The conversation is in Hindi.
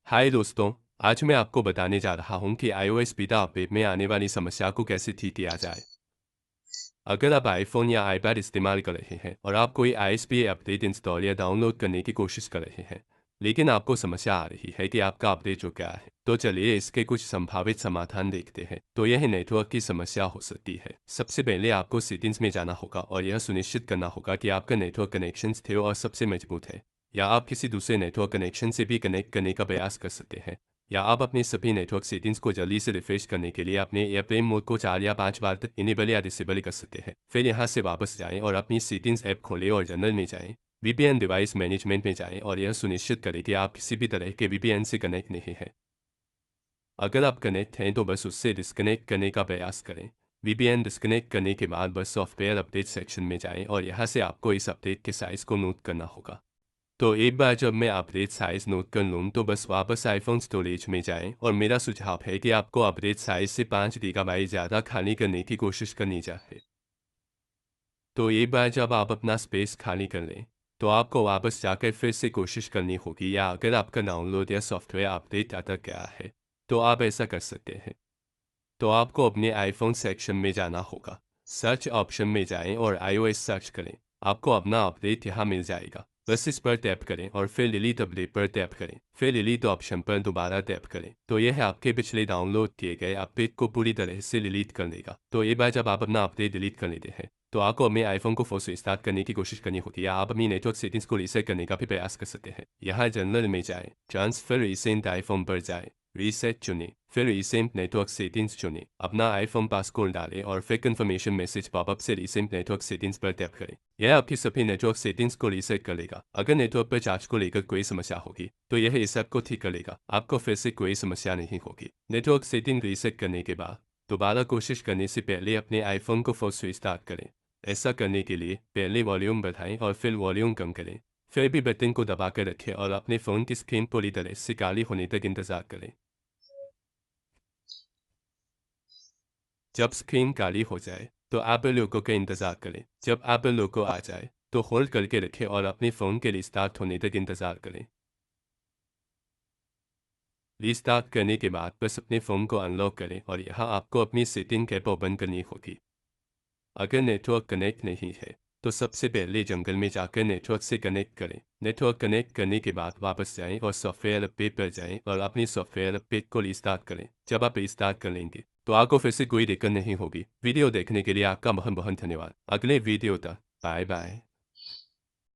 हाय दोस्तों, आज मैं आपको बताने जा रहा हूँ कि iOS बीटा अपडेट में आने वाली समस्या को कैसे ठीक किया जाए। अगर आप आईफोन या आईपैड इस्तेमाल कर रहे हैं और आप कोई ISP अपडेट इंस्टॉल या डाउनलोड करने की कोशिश कर रहे हैं, लेकिन आपको समस्या आ रही है कि आपका अपडेट रुक गया है, तो चलिए इसके कुछ संभावित समाधान देखते हैं। तो यह नेटवर्क की समस्या हो सकती है। सबसे पहले आपको सेटिंग्स में जाना होगा और यह सुनिश्चित करना होगा कि आपका नेटवर्क कनेक्शन स्थिर और सबसे मजबूत है, या आप किसी दूसरे नेटवर्क कनेक्शन से भी कनेक्ट करने का प्रयास कर सकते हैं, या आप अपने सभी नेटवर्क सेटिंग्स को जल्दी से रिफ्रेश करने के लिए अपने एयरप्लेन मोड को 4 या 5 बार तक इनेबल या डिसेबल कर सकते हैं। फिर यहाँ से वापस जाएं और अपनी सेटिंग्स ऐप खोलें और जनरल में जाएं। VPN डिवाइस मैनेजमेंट में जाएं और यह सुनिश्चित करें कि आप किसी भी तरह के VPN से कनेक्ट नहीं हैं। अगर आप कनेक्ट हैं तो बस उससे डिस्कनेक्ट करने का प्रयास करें। VPN डिस्कनेक्ट करने के बाद बस सॉफ्टवेयर अपडेट सेक्शन में जाएं और यहाँ से आपको इस अपडेट के साइज़ को नोट करना होगा। तो एक बार जब मैं अपडेट साइज नोट कर लूँ तो बस वापस आईफोन स्टोरेज में जाएं और मेरा सुझाव है कि आपको अपडेट साइज से 5 GB ज़्यादा खाली करने की कोशिश करनी चाहिए। तो एक बार जब आप अपना स्पेस खाली कर लें तो आपको वापस जाकर फिर से कोशिश करनी होगी, या अगर आपका डाउनलोड या सॉफ्टवेयर अपडेट अटक गया है तो आप ऐसा कर सकते हैं। तो आपको अपने आईफोन सेक्शन में जाना होगा, सर्च ऑप्शन में जाएं और iOS सर्च करें। आपको अपना अपडेट यहाँ मिल जाएगा। बस इस पर टैप करें और फिर डिलीट अपडेट पर टैप करें, फिर डिलीट ऑप्शन पर दोबारा टैप करें। तो यह आपके पिछले डाउनलोड किए गए अपडेट को पूरी तरह से डिलीट कर देगा। तो एक बार जब आप अपना अपडेट डिलीट कर लेते हैं तो आपको अपने आईफोन को फोन से स्टार्ट करने की कोशिश करनी होती है, या आप अपनी नेटवर्क सेटिंग्स को रीसेट करने का भी प्रयास कर सकते हैं। यहाँ जनरल में जाएं, ट्रांसफर रिसेंट आईफोन पर जाएं, रीसेट चुनें, फिर रिसेंट नेटवर्क सेटिंग्स चुनें, अपना आईफोन पासकोड डालें और फिर कंफर्मेशन मैसेज पॉपअप से रिसेंट नेटवर्क सेटिंग्स पर टैप करें। यह आपकी सभी नेटवर्क सेटिंग्स को रीसेट करेगा। अगर नेटवर्क पर चार्ज को लेकर कोई समस्या होगी तो यह इस ऐप को ठीक करेगा। आपको फिर से कोई समस्या नहीं होगी। नेटवर्क सेटिंग रीसेट करने के बाद दोबारा कोशिश करने से पहले अपने आईफोन को फोन से स्टार्ट करें। ऐसा करने के लिए पहले वॉल्यूम बढ़ाएं और फिर वॉल्यूम कम करें। फिर भी बटन को दबाकर रखें और अपने फ़ोन की स्क्रीन पूरी तरह से काली होने तक इंतज़ार करें। जब स्क्रीन काली हो जाए तो एप्पल लोगो का इंतज़ार करें। जब एप्पल लोगो आ जाए तो होल्ड करके रखें और अपने फ़ोन के रिस्टार्ट होने तक इंतज़ार करें। रिस्टार्ट करने के बाद बस अपने फ़ोन को अनलॉक करें और यहाँ आपको अपनी सेटिंग ऐप ओपन करनी होगी। अगर नेटवर्क कनेक्ट नहीं है तो सबसे पहले जंगल में जाकर नेटवर्क से कनेक्ट करें। नेटवर्क कनेक्ट करने के बाद वापस जाएं और सॉफ्टवेयर अपडेट पर जाएं और अपनी सॉफ्टवेयर अपडेट को रिस्टार्ट करें। जब आप रिस्टार्ट कर लेंगे तो आपको फिर से कोई दिक्कत नहीं होगी। वीडियो देखने के लिए आपका बहुत बहुत धन्यवाद। अगले वीडियो तक बाय बाय।